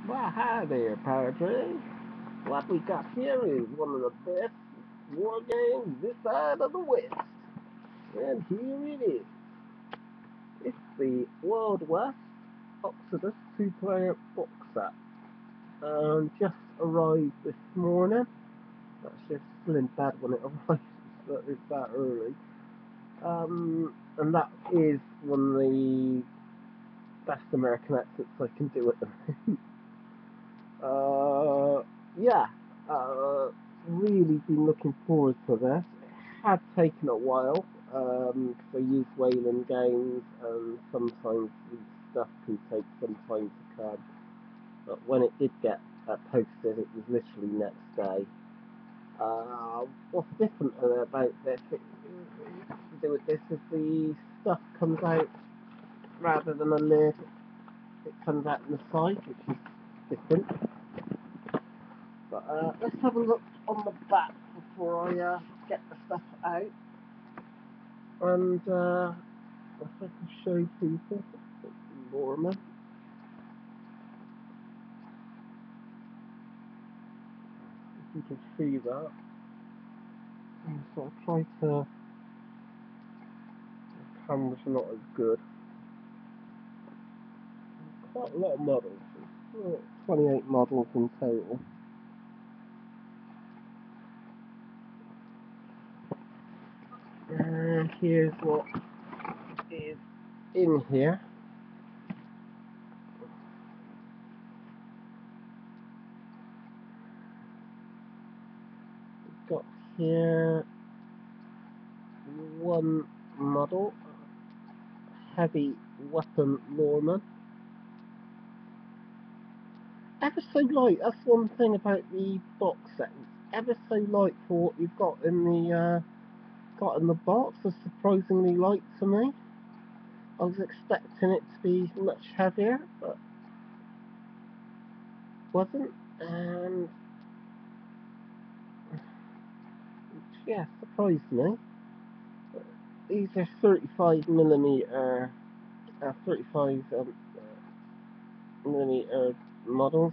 Well, hi there, Padre. What we got here is one of the best war games this side of the West. And here it is. It's the World West Exodus two-player box set. Just arrived this morning. Actually, it's still in bed when it arrives, but it's that early. And that is one of the best American accents I can do at the moment. Yeah, uh, really been looking forward to this. It had taken a while, because I use Wayland games, and sometimes the stuff can take some time to come. But when it did get posted, it was literally next day. What's different about this, to do with this, is the stuff comes out rather than a lid. It comes out on the side, which is different. But let's have a look on the back before I get the stuff out. And if I can show people, Lorman, if you can see that. So I'll try to. The camera's not as good. Quite a lot of models. It's 28 models in total. And here's what is in here. We've got here one model, heavy weapon Lorman. Ever so light. That's one thing about the box set. It's ever so light for what you've got in the box. It's surprisingly light to me. I was expecting it to be much heavier, but wasn't. And yeah, surprised me. These are 35 millimeter, 35 millimeter models.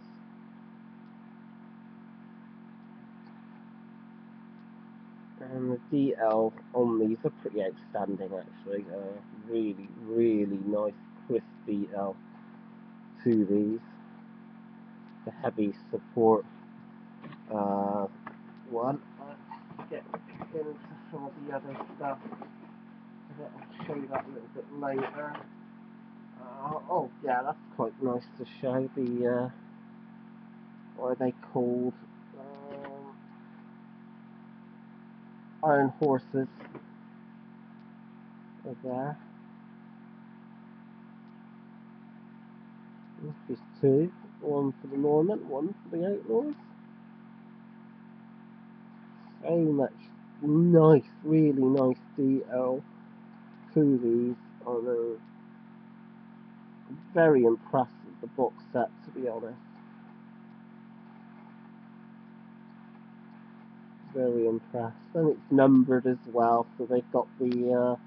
And the DL on these are pretty outstanding, actually. Really, really nice, crisp DL to these. The heavy support one. Let's get into some of the other stuff. I'll show you that a little bit later. Oh, yeah, that's quite nice to show. What are they called? Um, Iron Horses are there. There's two. One for the Norman, one for the Outlaws. So much nice, really nice DL to these. I'm very impressed with the box set, to be honest. Very impressed. And it's numbered as well, so they've got the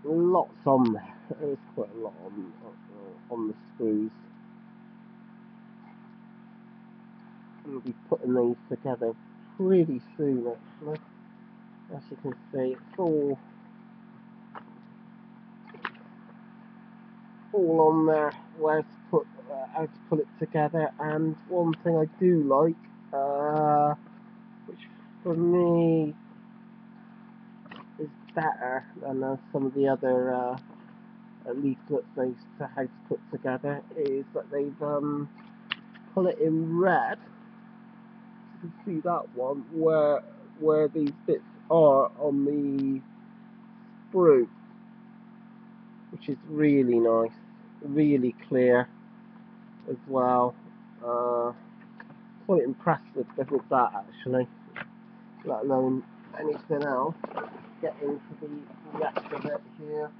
lots on there. There's quite a lot on the screws. We'll be putting these together pretty soon, actually. As you can see, it's all on there where to put how to put it together. And one thing I do like, which for me is better than some of the other leaflets they to how to put together, is that they've put it in red. You can see that one where these bits are on the sprue, which is really nice, really clear as well. Quite impressed with that, actually, let alone anything else. Get into the rest of it here.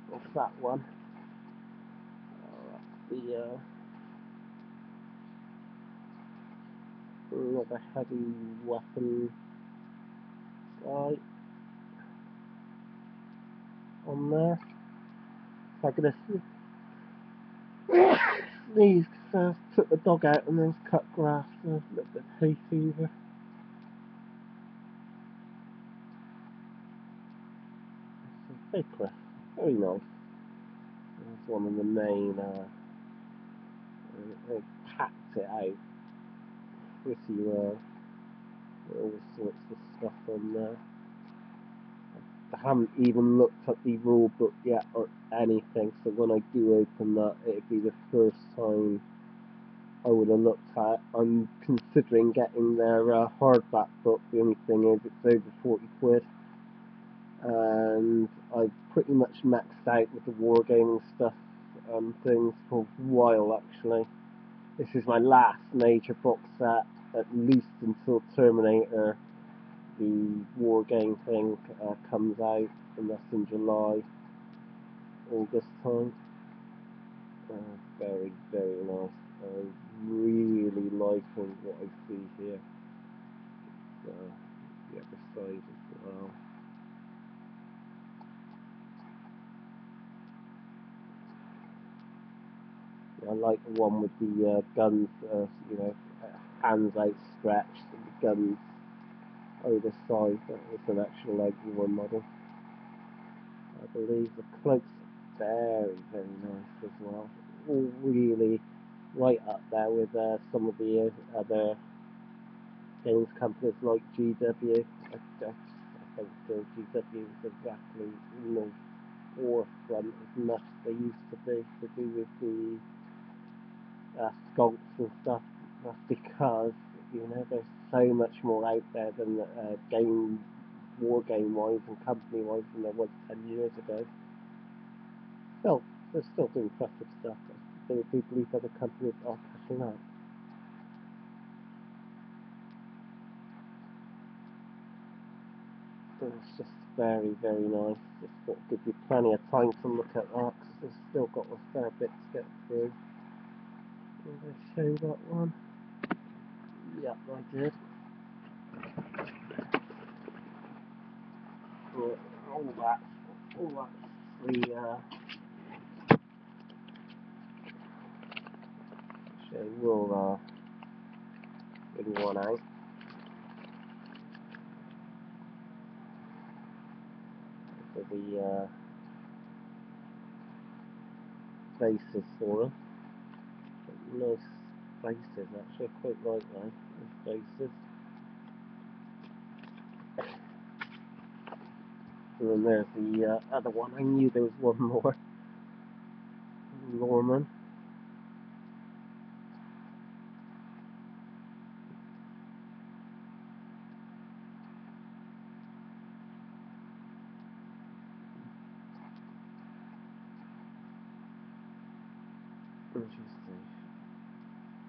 What's that one? That's another heavy weapon sight on there. So I'm gonna Sneezed because I took the dog out and then cut grass, so a little bit of hay fever. It's a big cliff, very nice. It's one of the main, they packed it out pretty well. All sorts of stuff on there. I haven't even looked at the rule book yet or anything, so when I do open that, it'd be the first time I would have looked at. I'm considering getting their hardback book. The only thing is, it's over 40 quid, and I've pretty much maxed out with the wargaming stuff and things for a while actually. This is my last major box set, at least until Terminator, the wargame thing, comes out, and that's in July, August time. Very, very nice. I'm really liking what I see here. The other side as well. I like the one with the guns, hands outstretched and the guns either side. That was an actual Outlaw model. I believe the cloaks are very, very nice as well. All really right up there with some of the other games companies like GW. I think still GW is exactly in the forefront as much as they used to be to do with the sculpts and stuff. That's because there's so much more out there than war game wise and company wise than there was 10 years ago. Still, they're still doing impressive stuff. I do believe other companies are catching up. So it's just very, very nice. Just thought it gives you plenty of time to look at that, because we've still got a fair bit to get through. Did I show that one? Yep, I did. All that's the so we'll bring one out. For the bases for them. Nice bases actually, I quite like that. Those bases. And then there's the other one. I knew there was one more. Norman. Interesting.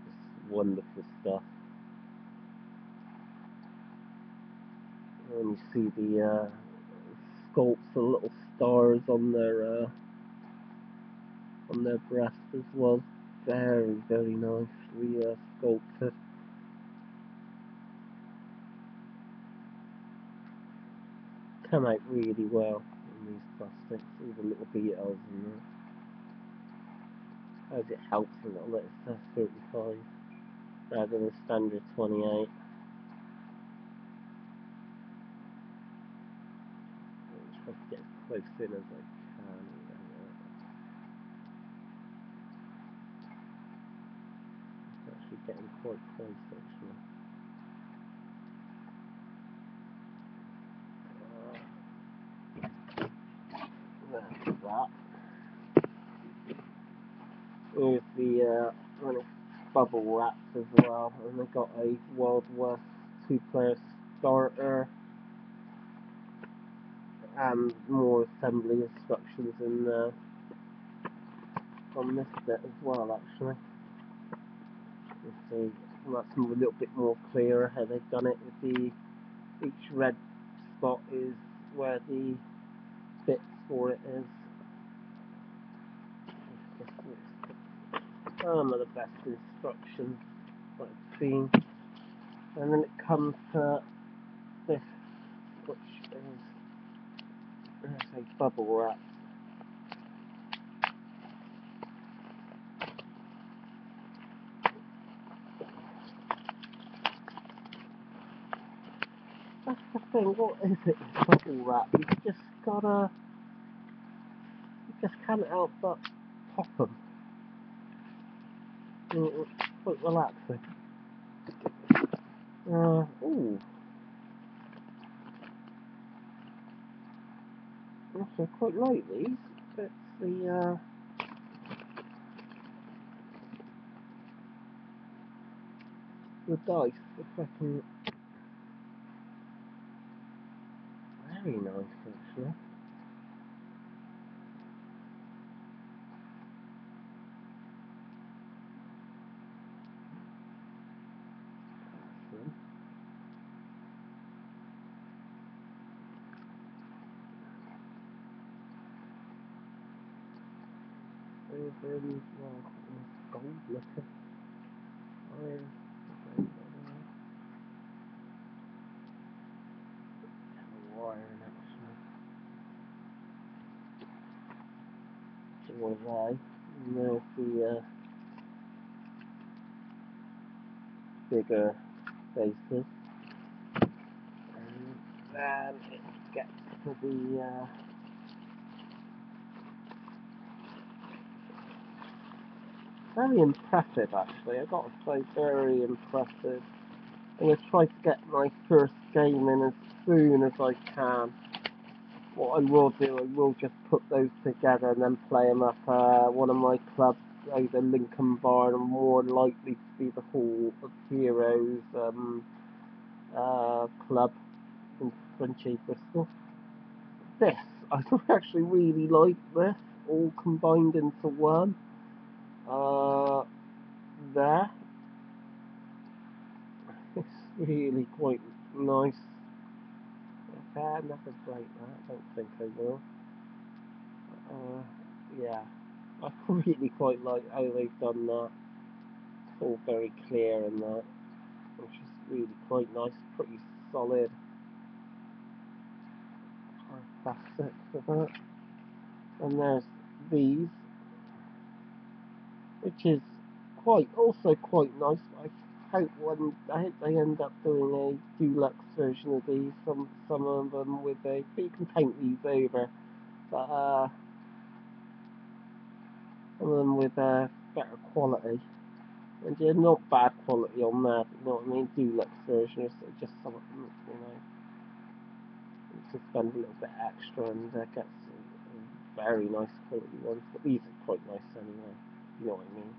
It's wonderful stuff. And you see the sculpts and little stars on their breast as well. Very, very nicely sculpted. Come out really well in these plastics, all the little details in there. As it helps a little that it says 35 rather than standard 28. I'll try to get as close in as I can. It's actually getting quite close actually. That's that. Here's the when it's bubble wraps as well, and they've got a Wild West 2-player starter and more assembly instructions in there on this bit as well actually. You see, that's a little bit more clearer how they've done it with each red spot is where the bits for it is. Some of the best instructions I've seen. And then it comes to this, which is a bubble wrap. thing. What is it? Bubble wrap. You just can't help but pop them. It's quite relaxing. Ooh, I quite like these. It's the dice. If I can, very nice actually. Excellent. Over in gold looking. Iron. Wire actually. One of they. And there's the bigger bases. And then it gets to the very impressive actually. I've got to say, very impressive. I'm going to try to get my first game in as soon as I can. What I will do, I will just put those together and then play them up one of my clubs, either Lincoln Bar or more likely to be the Hall of Heroes club in Frenchy, Bristol. This, I actually really like this, all combined into one. There. It's really quite nice. Okay, I'll never break that, I don't think I will. Yeah, I really quite like how they've done that. It's all very clear and that, which is really quite nice, pretty solid. Plastic for that. And there's these, which is also quite nice. I hope they end up doing a deluxe version of these. Some of them with but you can paint these over, but some of them with better quality. And yeah, not bad quality on there, but you know what I mean. Deluxe version, so just some of them, to spend a little bit extra and get some very nice quality ones. But these are quite nice anyway. You know what I mean.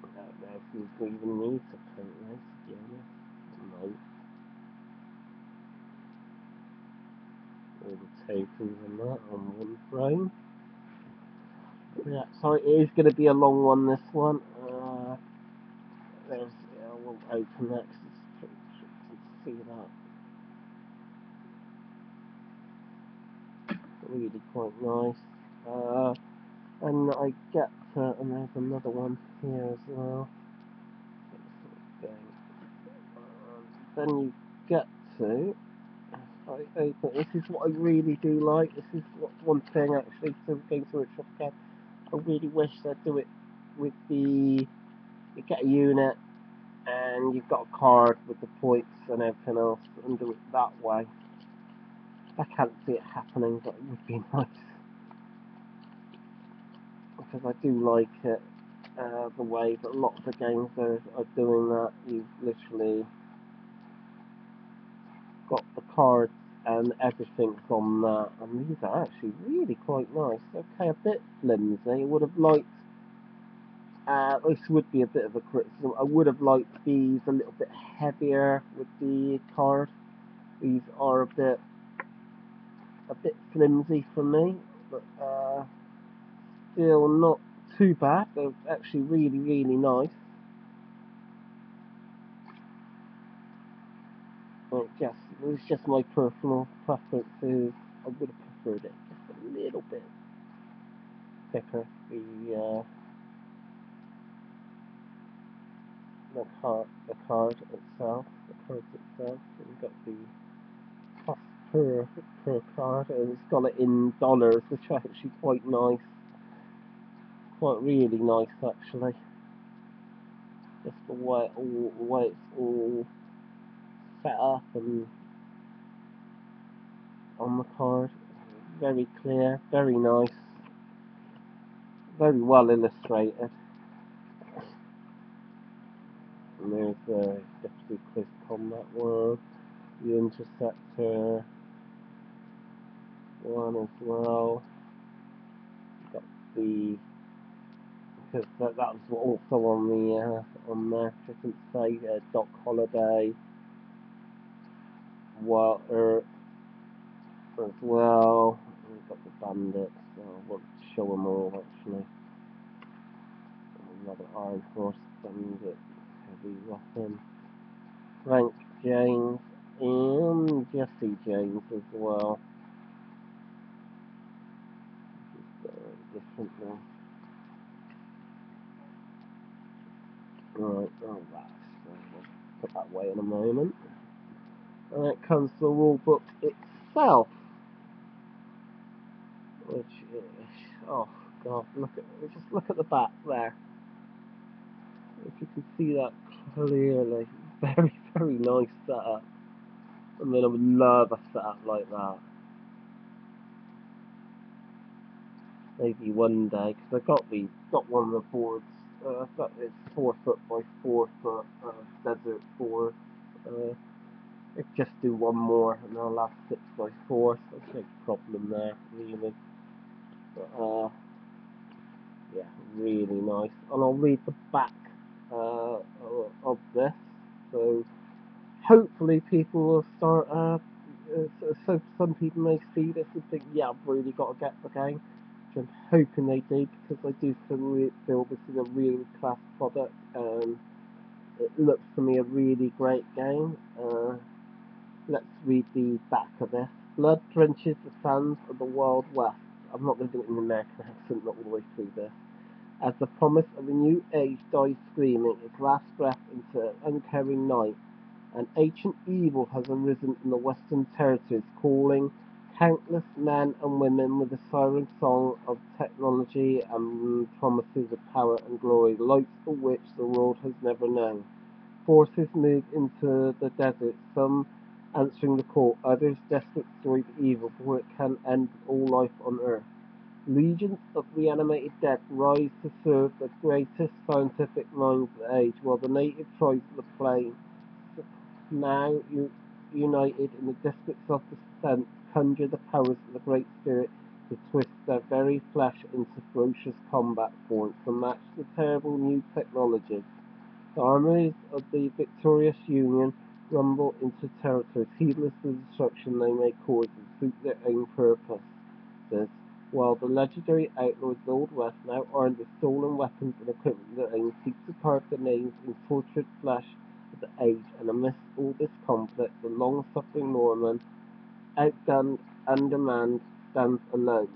I don't know if you even need to paint this, to be honest. No. All the tokens and that on one frame. Yeah, sorry, it is going to be a long one, this one. I won't open that because it's pretty tricky to see that. Really quite nice. And I get and there's another one here as well. Then you get to, I open, this is what I really do like. This is one thing actually, so going to a shop again. I really wish they'd do it with you get a unit and you've got a card with the points and everything else and do it that way. I can't see it happening, but it would be nice. Because I do like it, the way that a lot of the games are doing that. You've literally got the cards and everything's on that, and these are actually really quite nice. Okay, a bit flimsy. I would have liked, this would be a bit of a criticism, I would have liked these a little bit heavier with the card. These are a bit flimsy for me, but still not too bad. They're actually really, really nice. It's just my personal preferences. I would have preferred it just a little bit thicker. The card itself, the cards itself. So we've got the cost per card, and it's got it in dollars, which are actually quite nice, quite really nice actually. Just the way it's all set up and on the card. Very clear, very nice, very well illustrated. And there's the Deputy Close Combat World, the Interceptor one as well. Got the because that was also on the different site, Doc Holiday, Walter as well. We've got the Bandits. So I won't show them all actually. Another Iron Horse Bandit, heavy weapon. Frank James and Jesse James as well. Different now. Right, oh that's we'll put that away in a moment. And it comes to the rule book itself, which is oh god, just look at the back there. If you can see that clearly, very very nice setup. I mean, I would love a setup like that. Maybe one day, because I got one of the boards. It's 4 foot by 4 foot desert board. If just do one more, and I'll have 6 by 4. So there's no problem there, really. But yeah, really nice. And I'll read the back of this. So hopefully people will start. So some people may see this and think, yeah, I've really got to get the game. Which I'm hoping they do, because I do feel this is a really class product, and it looks to me a really great game. Let's read the back of this. Blood drenches the sands of the Wild West. I'm not going to do it in an American accent, not all the way through this. As the promise of a new age dies screaming its last breath into an uncaring night, an ancient evil has arisen in the Western Territories, calling countless men and women with a siren song of technology and promises of power and glory, lights for which the world has never known. Forces move into the desert, some answering the call, others desperate to destroy the evil before it can end all life on Earth. Legions of reanimated dead rise to serve the greatest scientific minds of the age, while the native tribes of the plain, now united in the desperate self-defense, conjure the powers of the Great Spirit to twist their very flesh into ferocious combat forms to match the terrible new technologies. The armies of the victorious Union rumble into territories, heedless of the destruction they may cause and suit their own purposes, while the legendary outlaws of the Old West, now armed with stolen weapons and equipment of their own, seek to carve their names in tortured flesh of the age. And amidst all this conflict, the long-suffering Norman, outgunned, undermanned, stands alone,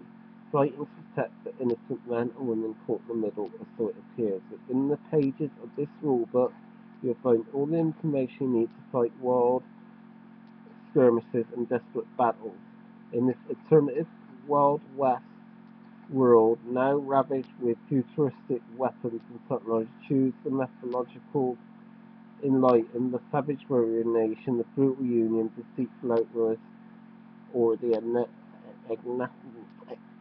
fighting to protect the innocent men and women caught in the middle, or so it appears. Within the pages of this rulebook, you'll find all the information you need to fight wild skirmishes and desperate battles. In this alternative Wild West world, now ravaged with futuristic weapons and technology, choose the methodological enlighten the savage warrior nation, the brutal union, deceitful outlaws, or the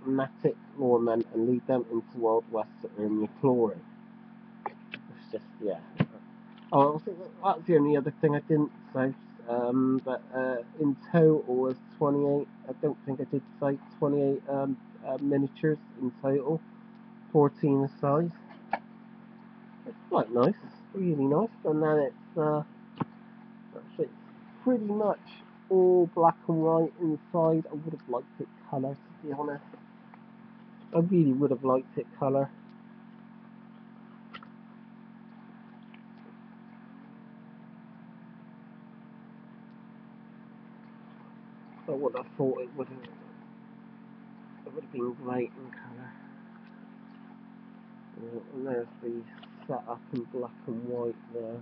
enigmatic lawmen, and lead them into Wild West to earn your glory. It's just, yeah. Oh, I think that's the only other thing I didn't say. But in total, it's 28. I don't think I did say 28 miniatures in total, 14 a size. It's quite nice, really nice. And then it's pretty much all black and white inside. I would have liked it colour, to be honest. I really would have liked it colour. I would have thought it would have been great in colour. And there's the setup in black and white there.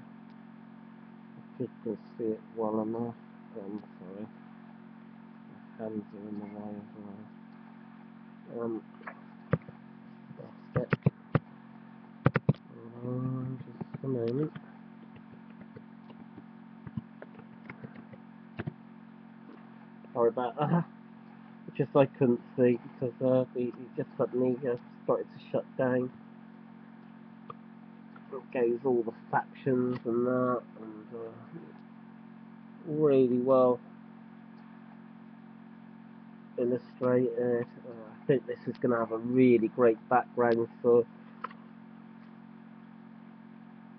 If you can see it well enough. Sorry, my hands are in the way as well. That's it. I'm just moment. Sorry about that. Just I couldn't see because it just suddenly started to shut down. It goes all the factions and that, and really well illustrated. I think this is going to have a really great background for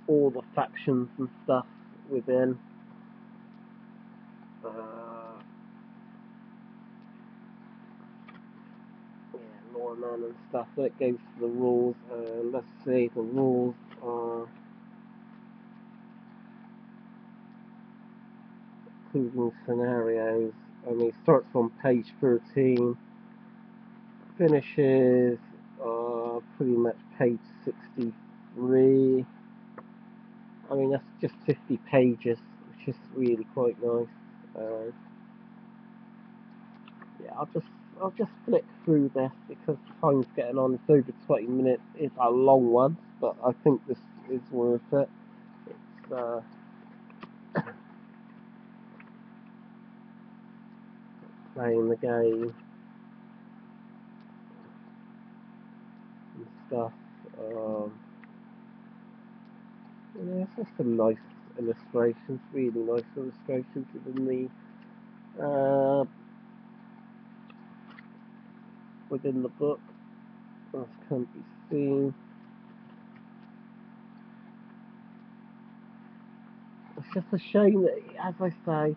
all the factions and stuff within. Yeah, Lawman and stuff. That goes to the rules. Let's see, the rules are including scenarios. I mean, it starts on page 13, finishes pretty much page 63. I mean, that's just 50 pages, which is really quite nice. Yeah, I'll just flick through this because time's getting on. It's over 20 minutes. It's a long one, but I think this is worth it. It's playing the game and stuff. Yeah, it's just some nice illustrations, really nice illustrations within the book, as can be seen. It's just a shame that, as I say,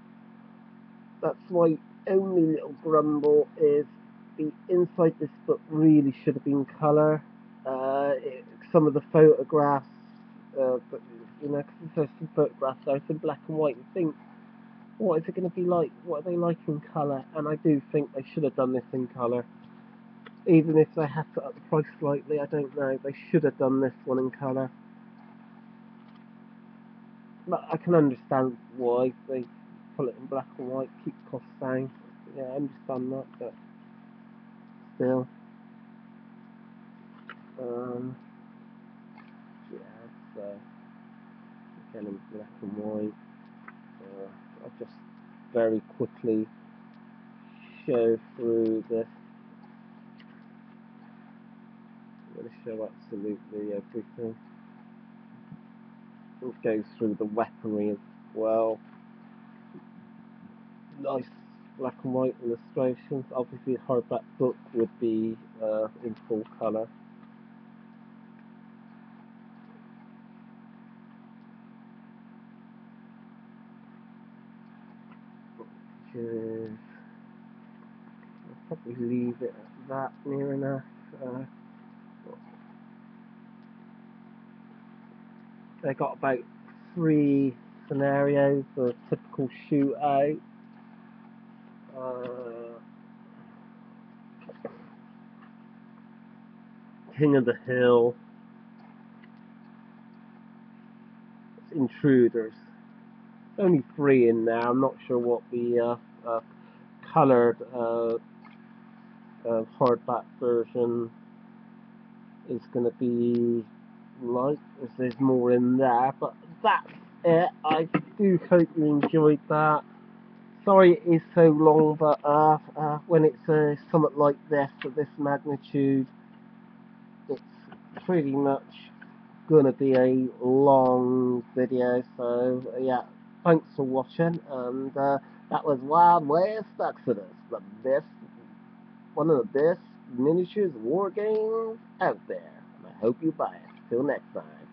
that's my only little grumble is the inside this book really should have been colour. Some of the photographs, but because there's some photographs there, it's in black and white. You think, what is it going to be like? What are they like in colour? And I do think they should have done this in colour. Even if they had to up the price slightly, I don't know. They should have done this one in colour. But I can understand why they put it in black and white, keep costs down. Yeah, I understand that, but still. Yeah, it's again in black and white. I'll just very quickly show through this. I'm going to show absolutely everything. It goes through the weaponry as well. Nice black and white illustrations. Obviously, a hardback book would be in full colour. I'll probably leave it at that near enough. They got about 3 scenarios for a typical shootout. King of the Hill, Intruders. Only 3 in there. I'm not sure what the coloured hardback version is going to be like. There's more in there, but that's it. I do hope you enjoyed that. Sorry it is so long, but when it's something like this, of this magnitude, it's pretty much gonna be a long video. So yeah, thanks for watching, and that was Wild West Exodus, the best, one of the best miniatures war games out there. And I hope you buy it. Till next time.